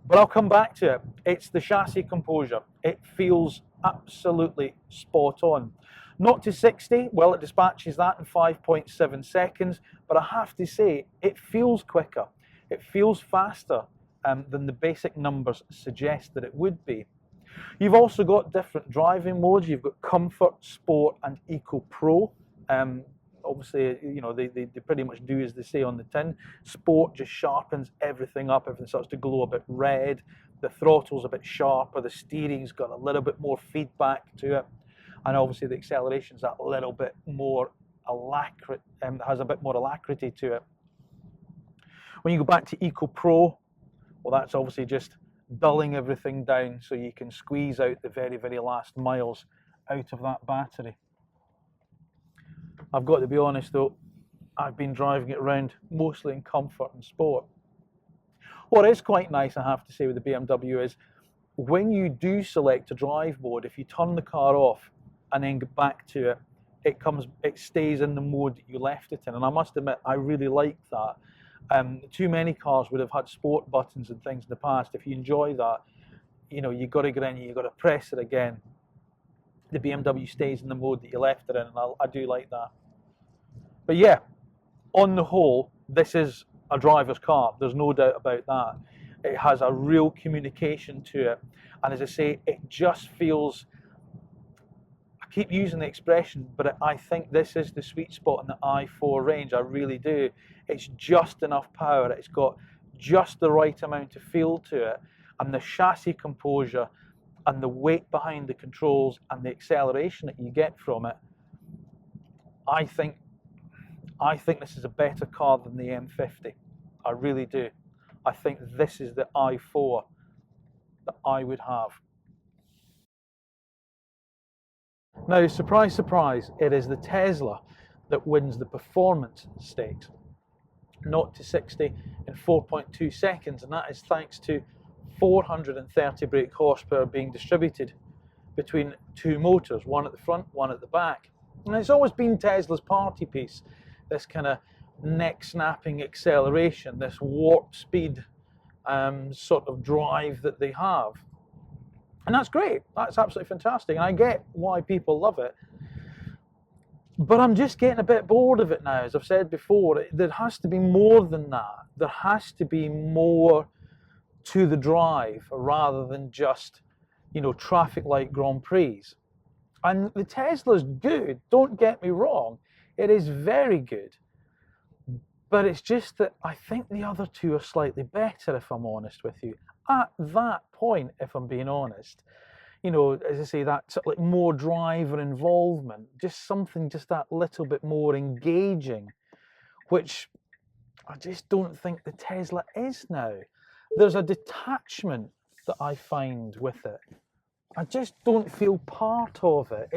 But I'll come back to it. It's the chassis composure. It feels absolutely spot on. 0 to 60, well, it dispatches that in 5.7 seconds, but I have to say, it feels quicker. It feels faster than the basic numbers suggest that it would be. You've also got different driving modes. You've got Comfort, Sport, and Eco Pro. Obviously, you know, they pretty much do as they say on the tin. Sport just sharpens everything up. Everything starts to glow a bit red. The throttle's a bit sharper. The steering's got a little bit more feedback to it. And obviously the acceleration's that little bit more alacrity, has a bit more alacrity to it. When you go back to Eco Pro, well, that's obviously just dulling everything down so you can squeeze out the very, very last miles out of that battery. I've got to be honest though, I've been driving it around mostly in Comfort and Sport. What is quite nice, I have to say, with the BMW is when you do select a drive mode, if you turn the car off and then get back to it, it stays in the mode that you left it in. And I must admit, I really like that. Too many cars would have had sport buttons and things in the past. If you enjoy that, you know, you've got to get in, you've got to press it again. The BMW stays in the mode that you left it in, and I do like that. But yeah, on the whole, this is a driver's car. There's no doubt about that. It has a real communication to it. And as I say, it just feels, I keep using the expression, but I think this is the sweet spot in the i4 range. I really do. It's just enough power. It's got just the right amount of feel to it. And the chassis composure and the weight behind the controls and the acceleration that you get from it, I think this is a better car than the M50. I really do. I think this is the i4 that I would have. Now, surprise, surprise, it is the Tesla that wins the performance stakes. 0 to 60 in 4.2 seconds, and that is thanks to 430 brake horsepower being distributed between two motors, one at the front, one at the back. And it's always been Tesla's party piece, this kind of neck-snapping acceleration, this warp speed sort of drive that they have. And that's great, that's absolutely fantastic, and I get why people love it. But I'm just getting a bit bored of it now. As I've said before, there has to be more than that. There has to be more to the drive rather than just, you know, traffic light Grand Prix. And the Tesla's good, don't get me wrong. It is very good. But it's just that I think the other two are slightly better, if I'm honest with you. At that point, if I'm being honest, you know, as I say, that sort of like more driver involvement, just something just that little bit more engaging, which I just don't think the Tesla is now. There's a detachment that I find with it. I just don't feel part of it.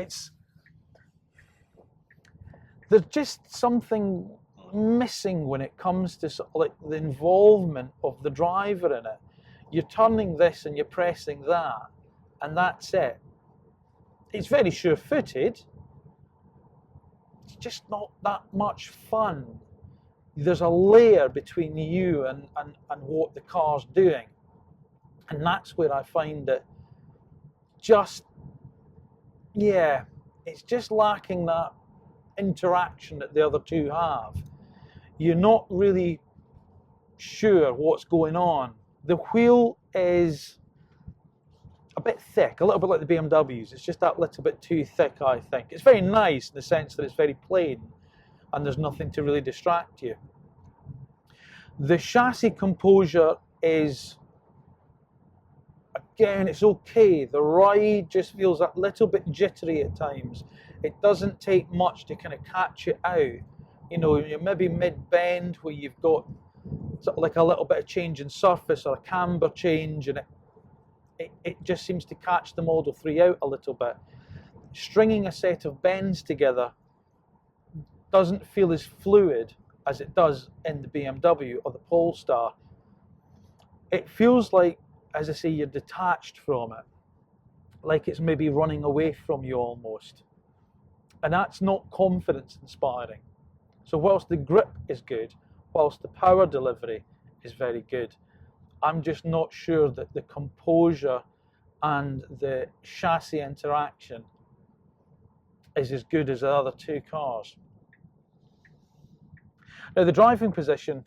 There's just something missing when it comes to sort of like the involvement of the driver in it. You're turning this and you're pressing that, and that's it. It's very sure-footed. It's just not that much fun. There's a layer between you and what the car's doing. And that's where I find it just, yeah, it's just lacking that interaction that the other two have. You're not really sure what's going on. The wheel is a bit thick, a little bit like the BMWs. It's just that little bit too thick, I think. It's very nice in the sense that it's very plain and there's nothing to really distract you. The chassis composure is, again, it's okay. The ride just feels a little bit jittery at times. It doesn't take much to kind of catch it out. You know, you're maybe mid-bend where you've got sort of like a little bit of change in surface or a camber change, and it just seems to catch the Model 3 out a little bit. Stringing a set of bends together doesn't feel as fluid as it does in the BMW or the Polestar. It feels like, as I say, you're detached from it, like it's maybe running away from you almost. And that's not confidence inspiring. So whilst the grip is good, whilst the power delivery is very good, I'm just not sure that the composure and the chassis interaction is as good as the other two cars. Now the driving position,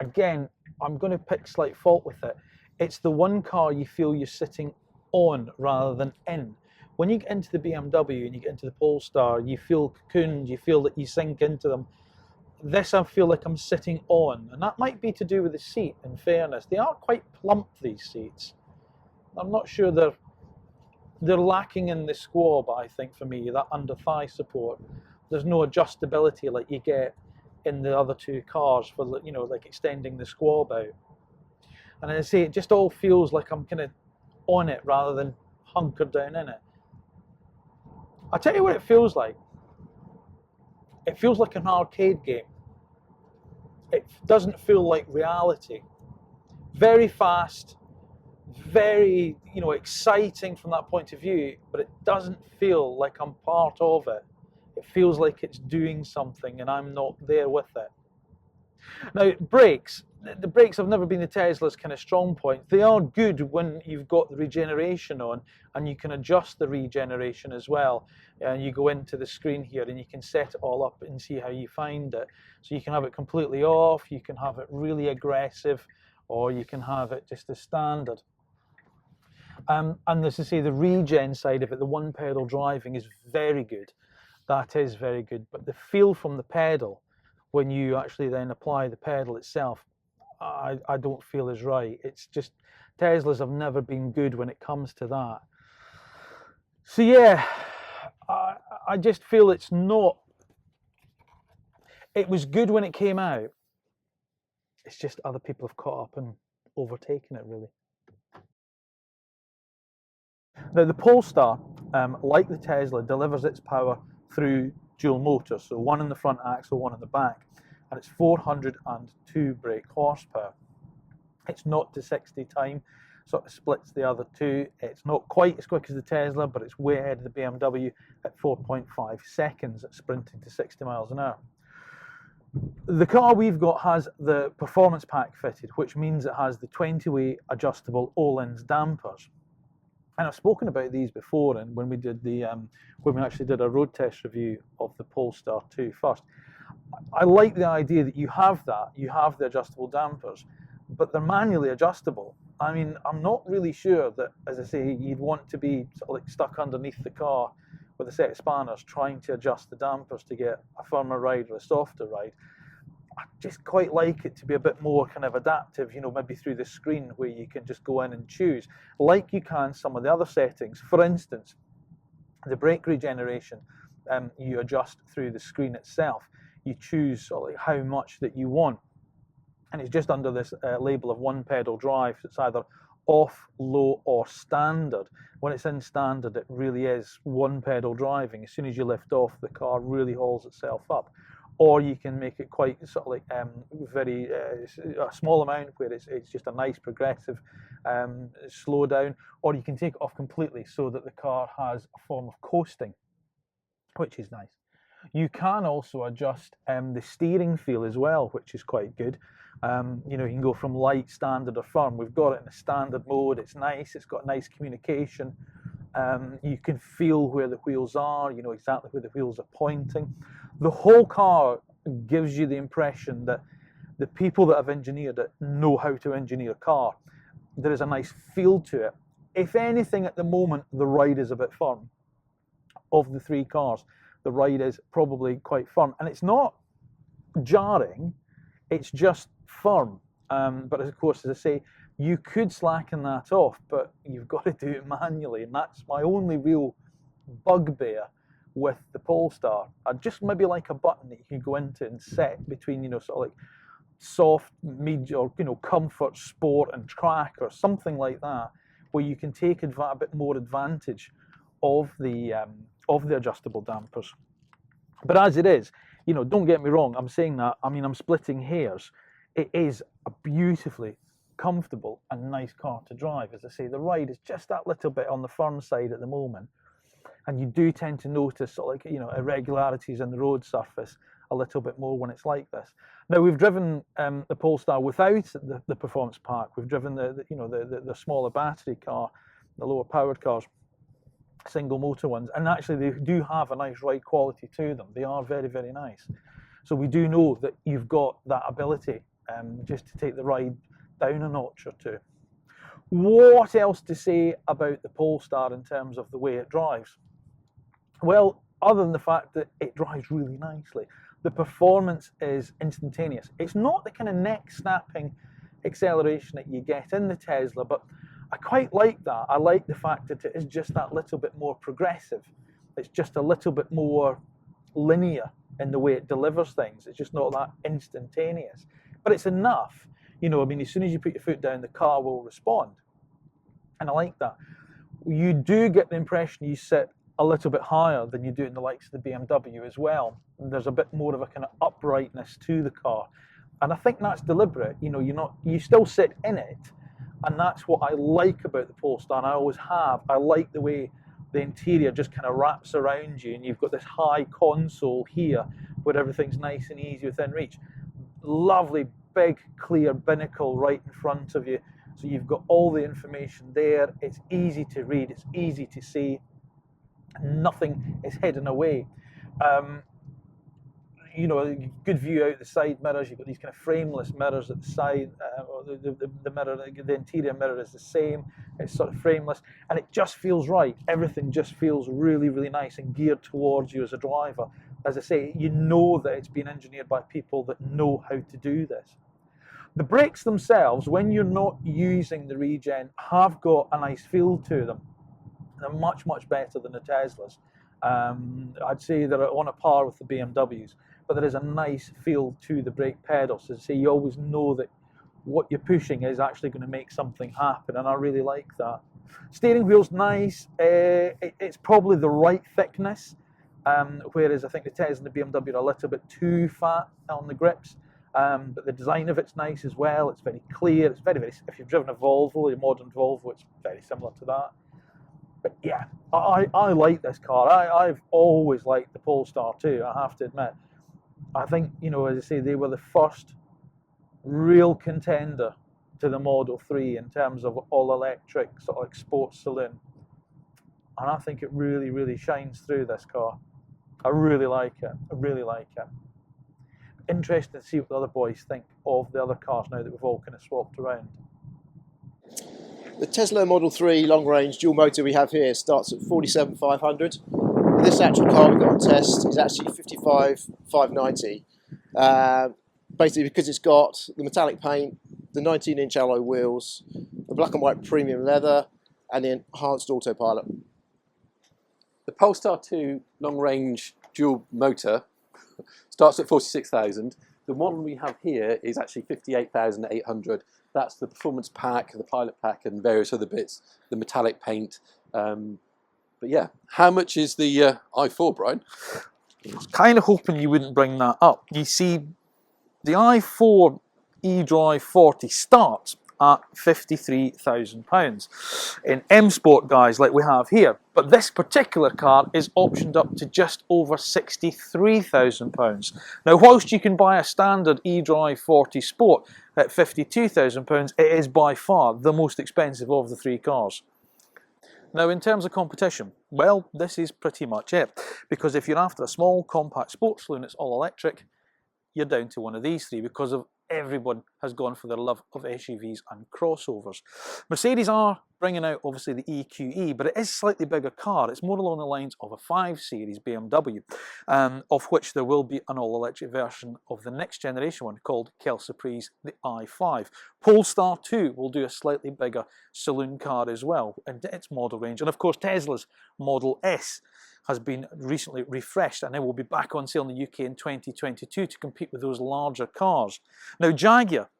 again, I'm going to pick slight fault with it. It's the one car you feel you're sitting on rather than in. When you get into the BMW and you get into the Polestar, you feel cocooned, you feel that you sink into them. This I feel like I'm sitting on, and that might be to do with the seat, in fairness. They are quite plump, these seats. I'm not sure they're lacking in the squab, I think, for me, that under thigh support. There's no adjustability like you get in the other two cars for, you know, like extending the squab out. And as I say, it just all feels like I'm kind of on it rather than hunkered down in it. I'll tell you what it feels like. It feels like an arcade game. It doesn't feel like reality. Very fast, very, you know, exciting from that point of view, but it doesn't feel like I'm part of it. It feels like it's doing something and I'm not there with it. Now, brakes. The brakes have never been the Tesla's kind of strong point. They are good when you've got the regeneration on, and you can adjust the regeneration as well. And you go into the screen here and you can set it all up and see how you find it. So you can have it completely off, you can have it really aggressive, or you can have it just as standard. And as I say, the regen side of it, the one pedal driving is very good. That is very good. But the feel from the pedal, when you actually then apply the pedal itself, I don't feel is right. It's just, Teslas have never been good when it comes to that. So yeah, I just feel it's not, it was good when it came out. It's just other people have caught up and overtaken it, really. Now the Polestar, like the Tesla, delivers its power through dual motors, so one in the front axle, one in the back, and it's 402 brake horsepower. It's 0 to 60 time, sort of splits the other two. It's not quite as quick as the Tesla, but it's way ahead of the BMW at 4.5 seconds at sprinting to 60 miles an hour. The car we've got has the performance pack fitted, which means it has the 20-way adjustable Öhlins dampers. And I've spoken about these before, and when we did the when we actually did a road test review of the Polestar 2 first. I like the idea that you have the adjustable dampers, but they're manually adjustable. I mean, I'm not really sure that, as I say, you'd want to be sort of like stuck underneath the car with a set of spanners trying to adjust the dampers to get a firmer ride or a softer ride. I just quite like it to be a bit more kind of adaptive, you know, maybe through the screen where you can just go in and choose, like you can some of the other settings. For instance, the brake regeneration, you adjust through the screen itself. You choose sort of like how much that you want, and it's just under this label of one pedal drive. So it's either off, low, or standard. When it's in standard, it really is one pedal driving. As soon as you lift off, the car really hauls itself up. Or you can make it quite sort of like very a small amount where it's just a nice progressive slow down, or you can take it off completely so that the car has a form of coasting, which is nice. You can also adjust the steering feel as well, which is quite good. You know, you can go from light, standard, or firm. We've got it in a standard mode. It's nice. It's got nice communication. You can feel where the wheels are. You know exactly where the wheels are pointing. The whole car gives you the impression that the people that have engineered it know how to engineer a car. There is a nice feel to it. If anything, at the moment, the ride is a bit firm. Of the three cars, the ride is probably quite firm, and it's not jarring, it's just firm. But of course, as I say, you could slacken that off, but you've got to do it manually, and that's my only real bugbear with the Polestar. I'd just maybe like a button that you can go into and set between, you know, sort of like soft, mid, or, you know, comfort, sport, and track, or something like that, where you can take a bit more advantage of the adjustable dampers. But as it is, you know, don't get me wrong, I'm saying that, I mean, I'm splitting hairs. It is a beautifully comfortable and nice car to drive. As I say, the ride is just that little bit on the firm side at the moment, and you do tend to notice sort of like, you know, irregularities in the road surface a little bit more when it's like this. Now, we've driven the Polestar without the performance pack. We've driven the smaller battery car, the lower powered cars, single motor ones, and actually they do have a nice ride quality to them. They are very, very nice. So we do know that you've got that ability just to take the ride down a notch or two. What else to say about the Polestar in terms of the way it drives? Well, other than the fact that it drives really nicely, the performance is instantaneous. It's not the kind of neck-snapping acceleration that you get in the Tesla, but I quite like that. I like the fact that it is just that little bit more progressive. It's just a little bit more linear in the way it delivers things. It's just not that instantaneous. But it's enough. You know, I mean, as soon as you put your foot down, the car will respond. And I like that. You do get the impression you sit a little bit higher than you do in the likes of the BMW as well. There's a bit more of a kind of uprightness to the car. And I think that's deliberate. You know, you still sit in it. And that's what I like about the Polestar, and I always have. I like the way the interior just kind of wraps around you, and you've got this high console here where everything's nice and easy within reach. Lovely, big, clear binnacle right in front of you. So you've got all the information there. It's easy to read, it's easy to see. Nothing is hidden away. You know, a good view out the side mirrors. You've got these kind of frameless mirrors at the side. The mirror, the interior mirror is the same. It's sort of frameless, and it just feels right. Everything just feels really, really nice and geared towards you as a driver. As I say, you know that it's been engineered by people that know how to do this. The brakes themselves, when you're not using the regen, have got a nice feel to them. They're much, much better than the Teslas. I'd say they're on a par with the BMWs, but there is a nice feel to the brake pedals. As I say, you always know that what you're pushing is actually going to make something happen, and I really like that. Steering wheel's nice. It's probably the right thickness, whereas I think the Tesla and the BMW are a little bit too fat on the grips. But the design of it's nice as well. It's very clear. It's very, very. If you've driven a Volvo, a modern Volvo, it's very similar to that. But yeah, I like this car. I've always liked the Polestar too, I have to admit. I think, you know, as I say, they were the first real contender to the Model 3 in terms of all-electric sort of like sports saloon. And I think it really, really shines through this car. I really like it. I really like it. Interesting to see what the other boys think of the other cars now that we've all kind of swapped around. The Tesla Model 3 long range dual motor we have here starts at 47,500. This actual car we've got on test is actually 55,590. Basically because it's got the metallic paint, the 19-inch alloy wheels, the black and white premium leather, and the enhanced autopilot. The Polestar 2 long range dual motor starts at 46,000. The one we have here is actually 58,800. That's the performance pack, the pilot pack, and various other bits, the metallic paint. But yeah, how much is the i4, Brian? I was kind of hoping you wouldn't bring that up. You see, the i4 eDrive 40 starts at £53,000 in M Sport guys like we have here, but this particular car is optioned up to just over £63,000. Now, whilst you can buy a standard eDrive 40 Sport at £52,000, it is by far the most expensive of the three cars. Now, in terms of competition, well, this is pretty much it, because if you're after a small compact sports saloon that's all electric, you're down to one of these three, because of everyone has gone for their love of SUVs and crossovers. Mercedes are bringing out obviously the EQE, but it is a slightly bigger car. It's more along the lines of a 5 Series BMW, of which there will be an all-electric version of the next generation one called Kelsopre's the i5. Polestar 2 will do a slightly bigger saloon car as well in its model range, and of course Tesla's Model S has been recently refreshed, and it will be back on sale in the UK in 2022 to compete with those larger cars. Now, Jaguar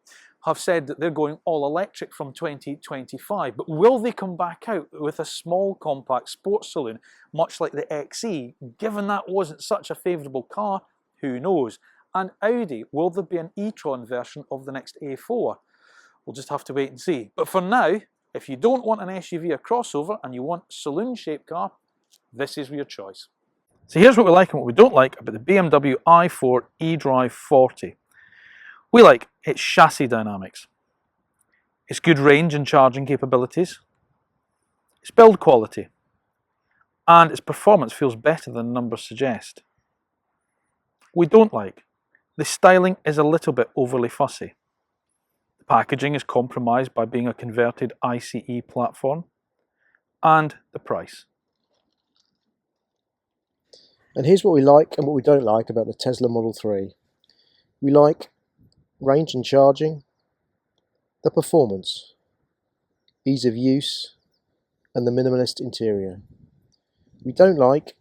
have said that they're going all electric from 2025, but will they come back out with a small compact sports saloon, much like the XE? Given that wasn't such a favourable car, who knows? And Audi, will there be an e-tron version of the next A4? We'll just have to wait and see. But for now, if you don't want an SUV or crossover and you want a saloon-shaped car, this is your choice. So here's what we like and what we don't like about the BMW i4 eDrive 40. We like its chassis dynamics, its good range and charging capabilities, its build quality, and its performance feels better than the numbers suggest. We don't like. The styling is a little bit overly fussy. The packaging is compromised by being a converted ICE platform, and the price. And here's what we like and what we don't like about the Tesla Model 3. We like range and charging, the performance, ease of use, and the minimalist interior. We don't like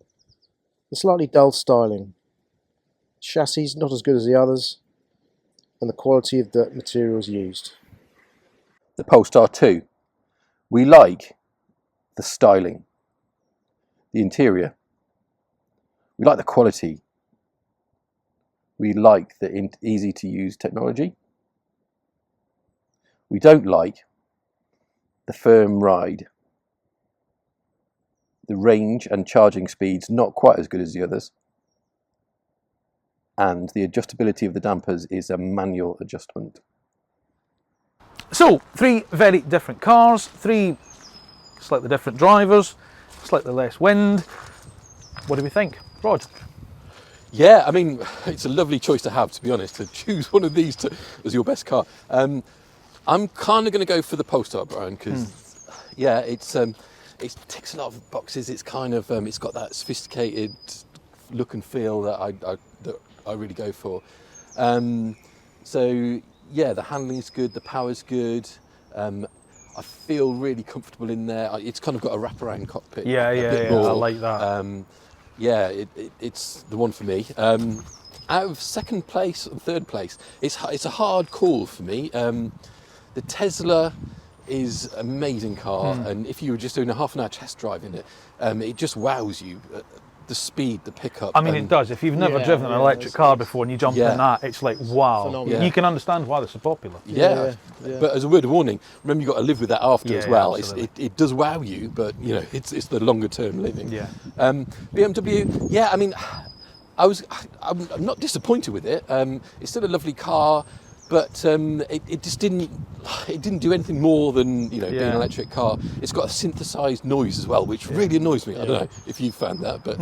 the slightly dull styling, chassis not as good as the others, and the quality of the materials used. The Polestar 2. We like the styling, the interior. We like the quality. We like the easy to use technology. We don't like the firm ride. The range and charging speeds not quite as good as the others. And the adjustability of the dampers is a manual adjustment. So, 3 very different cars, 3 slightly different drivers, slightly less wind. What do we think? Rod? Yeah, I mean, it's a lovely choice to have, to be honest, to choose one of these as your best car. I'm kind of going to go for the Polestar, Brian, because yeah, it ticks a lot of boxes. It's kind of it's got that sophisticated look and feel that I really go for. So yeah, the handling is good, the power's good. I feel really comfortable in there. It's kind of got a wraparound cockpit. Yeah, I like that. Yeah, it's the one for me. Out of second place and third place, it's a hard call for me. The Tesla is an amazing car, and if you were just doing a half an hour test drive in it, it just wows you. The speed, the pickup. I mean, it does. If you've never driven an electric car before and you jump in that, it's like, wow. Phenomenal. You can understand why they're so popular. Yeah. But as a word of warning, remember you've got to live with that after as well. It does wow you, but you know, it's the longer term living. Yeah. BMW, yeah, I mean, I'm not disappointed with it. It's still a lovely car, but it just didn't do anything more than being an electric car. It's got a synthesized noise as well, which really annoys me. I don't know if you found that, but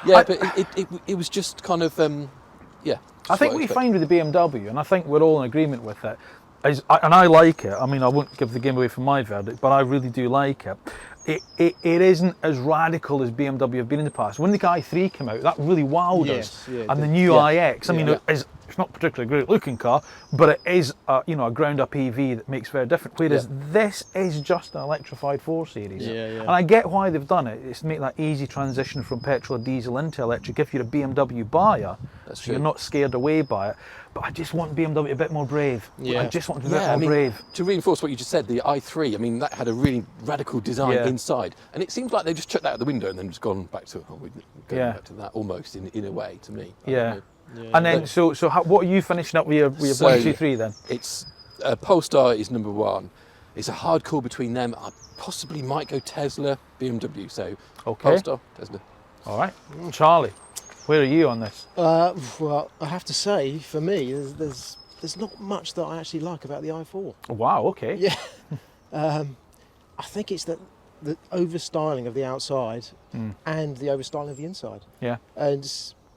but it was just kind of I think what you find with the BMW, and I think we're all in agreement with it, and I like it. I mean, I won't give the game away from my verdict, but I really do like it. It isn't as radical as BMW have been in the past. When the i3 came out, that really wowed us. And the new iX, I mean, it's not particularly a great looking car, but it is a ground up EV that makes very different. Whereas this is just an electrified 4 Series. And I get why they've done it. It's to make that easy transition from petrol or diesel into electric if you're a BMW buyer. That's so true. you're not scared away by it. But I just want BMW a bit more brave. I just want to be a bit more brave. To reinforce what you just said, the i3, I mean, that had a really radical design inside. And it seems like they just chucked that out the window and then just gone back to back to that almost in a way to me. And then, so what are you finishing up with your 1, 2, 3 then? It's Polestar is number 1. It's a hard call between them. I possibly might go Tesla, BMW. So Polestar, Tesla. All right, Charlie, where are you on this? Well, I have to say, for me, there's not much that I actually like about the i4. Wow. Okay. Yeah. I think it's the overstyling of the outside and the overstyling of the inside. Yeah. And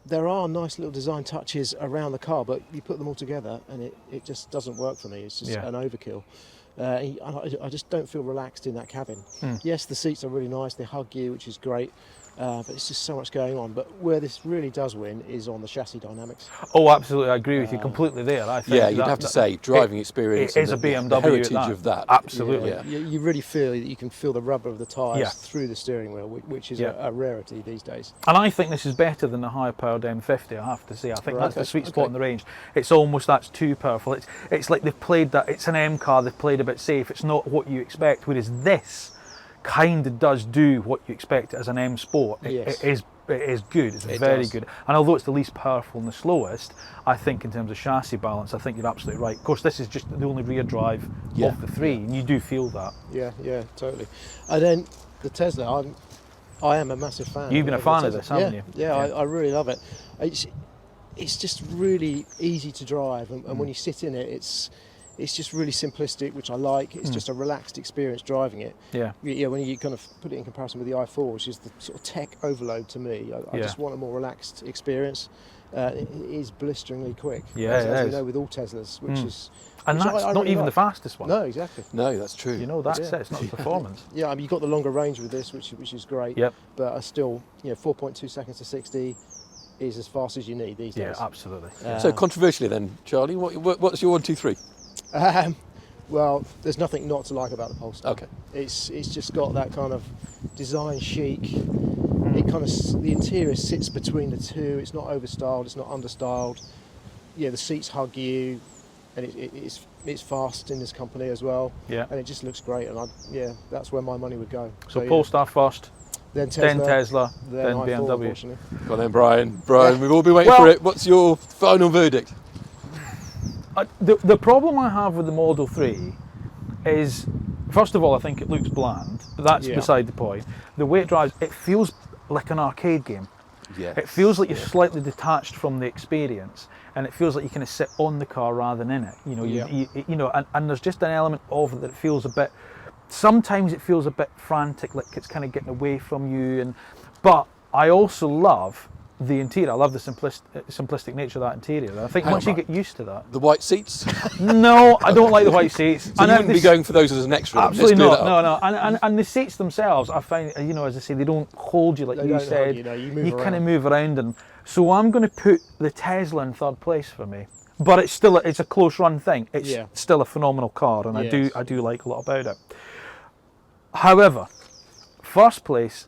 there are nice little design touches around the car, but you put them all together and it just doesn't work for me. It's just an overkill. I just don't feel relaxed in that cabin. Yes, the seats are really nice, they hug you, which is great, but it's just so much going on. But where this really does win is on the chassis dynamics. Oh, absolutely, I agree with you completely there. I think you'd have to say driving experience is a BMW. The heritage of that. Absolutely. You really feel that you can feel the rubber of the tyres through the steering wheel, which is a rarity these days. And I think this is better than the higher powered M50, I have to say. I think that's the sweet spot in the range. It's almost that's too powerful. It's like they've played that, it's an M car, they've played a bit safe, it's not what you expect, whereas this kind of does do what you expect as an M Sport. It is good, it's very good. And although it's the least powerful and the slowest, I think in terms of chassis balance, I think you're absolutely right. Of course, this is just the only rear drive of the 3, and you do feel that. Yeah, totally. And then the Tesla, I am a massive fan. You've been a fan of this, haven't you? Yeah, I really love it. It's just really easy to drive, and when you sit in it, it's it's just really simplistic, which I like. It's just a relaxed experience driving it. Yeah. Yeah, when you kind of put it in comparison with the i4, which is the sort of tech overload to me, I just want a more relaxed experience. It is blisteringly quick, as we know with all Teslas, which is... And that's not even the fastest one. No, exactly. No, that's true. You know, that's it. It's not performance. Yeah, I mean, you've got the longer range with this, which is great. Yep. But still, 4.2 seconds to 60 is as fast as you need these days. Yeah, absolutely. So controversially then, Charlie, what's your 1, 2, 3? Well, there's nothing not to like about the Polestar. Okay. It's just got that kind of design chic. It kind of, the interior sits between the two. It's not overstyled. It's not understyled. Yeah, the seats hug you, and it's fast in this company as well. Yeah. And it just looks great. And that's where my money would go. So Polestar first, then Tesla, then i4, BMW. unfortunately. Go on then, Brian. We've all been waiting for it. What's your final verdict? The problem I have with the Model 3 is, first of all, I think it looks bland. But that's beside the point. The way it drives, it feels like an arcade game. Yeah. It feels like you're slightly detached from the experience, and it feels like you kind of sit on the car rather than in it. You know, and there's just an element of it that feels a bit. Sometimes it feels a bit frantic, like it's kind of getting away from you. But I also love the interior. I love the simplistic nature of that interior. I think once you get used to that. The white seats? No, I don't like the white seats. So you wouldn't be going for those as an extra? Absolutely not. No. And the seats themselves, I find, as I say, they don't hold you like you said. You kind of move around, and so I'm going to put the Tesla in third place for me. But it's a close run thing. It's still a phenomenal car, and I do like a lot about it. However, first place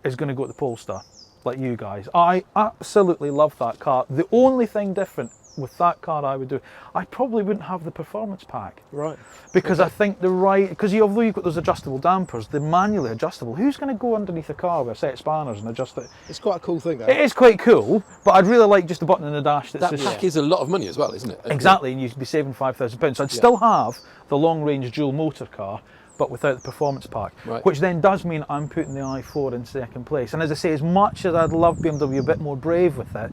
is going to go to the Polestar. Like you guys, I absolutely love that car. The only thing different with that car I would do, I probably wouldn't have the performance pack. Right. Because I think because although you've got those adjustable dampers, they're manually adjustable. Who's going to go underneath a car with a set of spanners and adjust it? It's quite a cool thing, though. It is quite cool, but I'd really like just a button in the dash. That pack is a lot of money as well, isn't it? Exactly, and you'd be saving £5,000. So I'd still have the long-range dual motor car, but without the performance pack, which then does mean I'm putting the i4 in second place. And as I say, as much as I'd love BMW a bit more brave with it,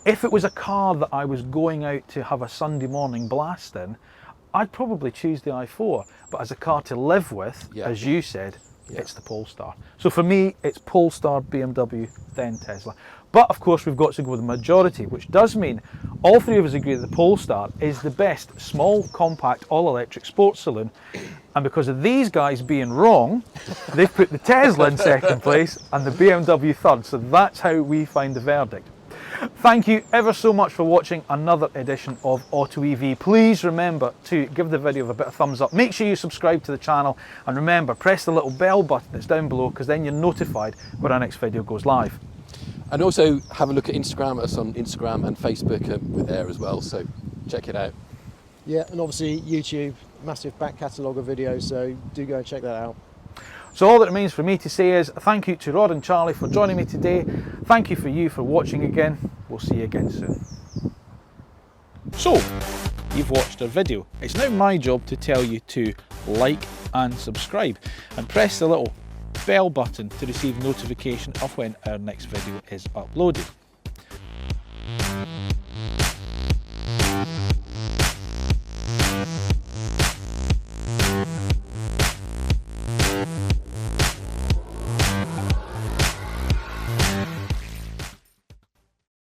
if it was a car that I was going out to have a Sunday morning blast in, I'd probably choose the i4. But as a car to live with, as you said, it's the Polestar. So for me, it's Polestar, BMW, then Tesla. But of course, we've got to go with the majority, which does mean all three of us agree that the Polestar is the best small, compact, all-electric sports saloon. And because of these guys being wrong, they've put the Tesla in second place and the BMW third. So that's how we find the verdict. Thank you ever so much for watching another edition of AutoEV. Please remember to give the video a bit of thumbs up. Make sure you subscribe to the channel, and remember, press the little bell button that's down below, because then you're notified when our next video goes live. And also have a look at Instagram, us on Instagram and Facebook. We're there as well, so check it out. Yeah, and obviously YouTube, massive back catalogue of videos, so do go and check that out. So all that remains for me to say is thank you to Rod and Charlie for joining me today. Thank you for watching again. We'll see you again soon. So, you've watched our video. It's now my job to tell you to like and subscribe and press the little bell button to receive notification of when our next video is uploaded.